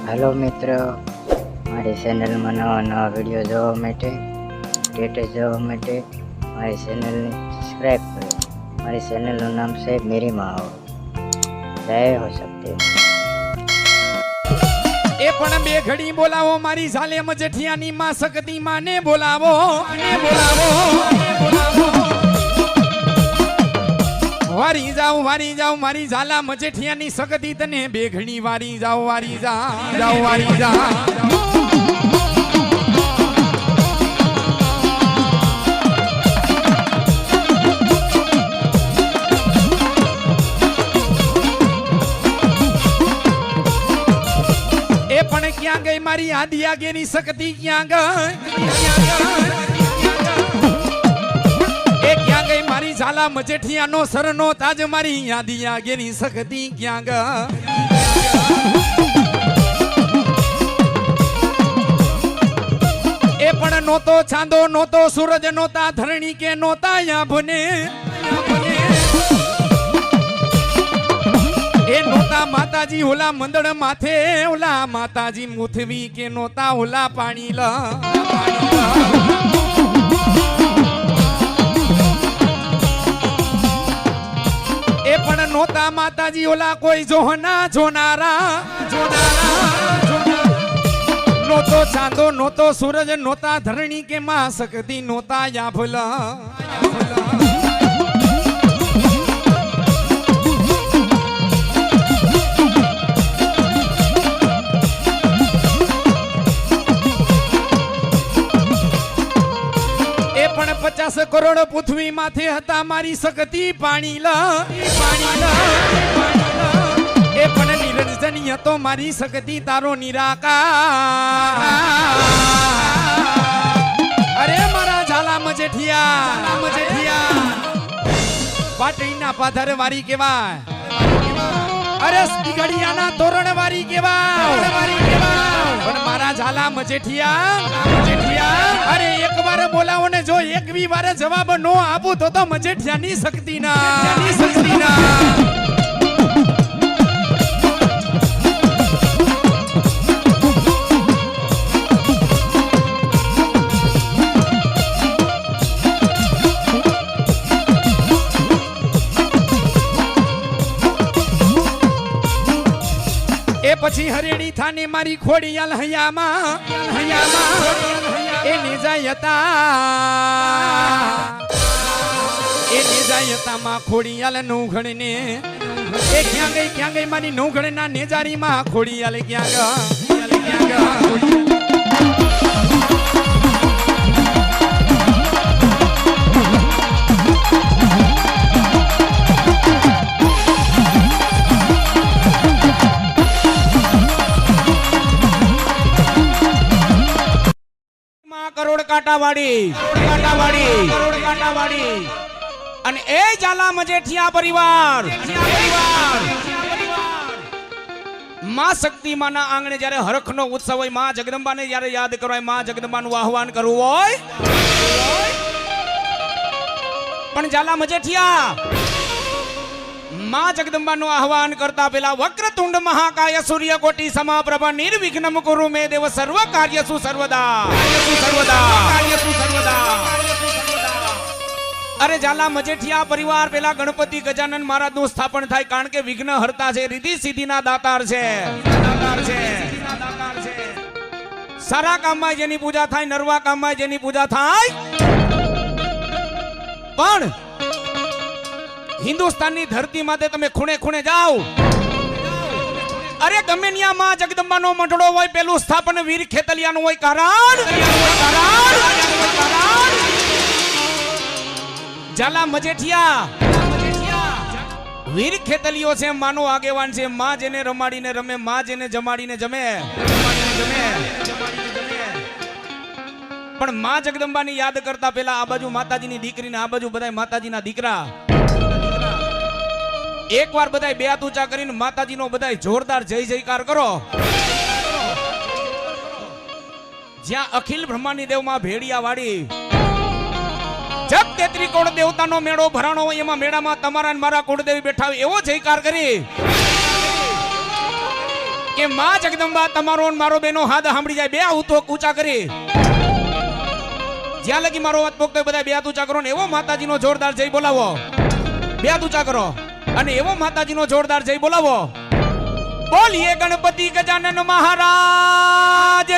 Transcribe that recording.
Hello मित्रों, મારી ચેનલમાં નવા વિડીયો જોવા માટે, સ્ટેટસ જોવા માટે મારી ચેનલને સબસ્ક્રાઈબ કરો। મારી ચેનલનું નામ છે મેરી માઓ। જય હો શક્તિ। એ પણ બે ઘડી બોલાવો મારી ઝાલેમ જેઠિયાની માં શકતી માને બોલાવો, ને બોલાવો, ને બોલાવો। વારી જાઉં મારી ઝાલા મજેઠિયાની શકતી તને બે ઘડી વારી જાઉં વારી જા। એ પણ ક્યાં ગઈ મારી આદિ આગેની શકતી ક્યાં ગઈ? ક્યાં ગઈ મારી ઝાલા મજેઠિયાનો સરનો તાજ મારી આદિ આગેની શકતી ક્યાં ગઈ? એ પણ નહોતો ચાંદો નહોતો સૂરજ નહોતા ધરણી કે નહોતા યાભને, એ નહોતા માતાજી ઓલા મંદળ માથે, ઓલા માતાજી મુથવી કે નહોતા ઓલા પાણી લ। એ પણ નહોતા માતાજી ઓલા કોઈ જોનારા, નહોતો ચાંદો નહોતો સૂરજ નહોતા ધરણી કે માં શકતી નહોતા યાભલા। એ પણ 50 કરોડ પૃથ્વી માથે હતા મારી શકતી પાણી લ। એ પણ નિરંજની હતો મારી શકતી તારો નિરાકાર। અરે મારા ઝાલા મજેઠિયા પાટણીના પાધર વારી કેવાય, અરે ઘડિયાના તોરણ વારી કેવાય, પણ મારા ઝાલા મજેઠિયા અરે એક વાર બોલાવો ને જો એક બી વાર જવાબ નો આપું તો મજેઠિયાની શક્તિ ના। એ પછી હરેડી થાને મારી ખોડિયાલ હૈયામાં એ નિજાયતા માં ખોડિયાલ નૌઘણને એ ક્યાં ગઈ મારી નૌઘણના નેજારી માં ખોડિયાલ ક્યાં ગઈ? કરોડ કાંટાવાળી અને એ ઝાલા મજેઠિયા પરિવાર માં શક્તિ માના આંગણે જ્યારે હરખનો ઉત્સવ હોય, માં જગદંબાને જ્યારે યાદ કરવાય, માં જગદંબાનું આહવાન કરવું હોય, પણ ઝાલા મજેઠિયા માં જગદંબાનું આહવાન કરતા પેલા વક્રતુંડ મહાકાય સૂર્યકોટી સમાપ્રભા નિર્વિઘ્નમ કુરુ મે દેવ સર્વ કાર્યસુ સર્વદા। અરે ઝાલા મજેઠિયા પરિવાર પેલા ગણપતિ ગજાનન મહારાજનું સ્થાપન થાય, કારણ કે વિઘ્ન હરતા છે, રીતિ સિદ્ધિના દાતાર છે। સારા કામમાં જેની પૂજા થાય, નરવા કામમાં જેની પૂજા થાય, પણ હિન્દુસ્તાનની ધરતી માથે તમે ખૂણે ખૂણે જાઓ, અરે ગમે ત્યાં માં જગદંબાનો મંડળો હોય, પેલું સ્થાપન વીર ખેતલિયાનું હોય। કારણ ઝાલા મજેઠિયા વીર ખેતલિયો છે, માનો આગેવાન છે, માં જેને રમાડીને રમે, માં જેને જમાડીને જમે। પણ માં જગદંબાની યાદ કરતા પેલા આ બાજુ માતાજીની દીકરીને આ બાજુ બધા માતાજીના દીકરા, એક વાર બધાય બે હાથ ઊંચા કરીને માતાજીનો બધાય જોરદાર જય જયકાર કરો। જ્યાં અખિલ બ્રહ્માંડી દેવમાં ભેડિયા વાડી જગ 33 કોણ દેવતાનો મેળો ભરાણો હોય, એમાં મેળામાં તમારા ને મારા કુળદેવી બેઠા હોય એવો જયકાર કરી કે માં જગદંબા તમારો ને મારો બેનો હાથ સાંભળી જાય બે હાથ ઊંચા કરી જ્યાં લગી મારો વાત પોકતો હોય બધા બે હાથ ઊંચા કરો ને એવો માતાજીનો જોરદાર જય બોલાવો બે હાથ ઊંચા કરો અને એવો માતાજીનો જોરદાર જય બોલાવો બોલીએ ગણપતિ ગજાનન મહારાજ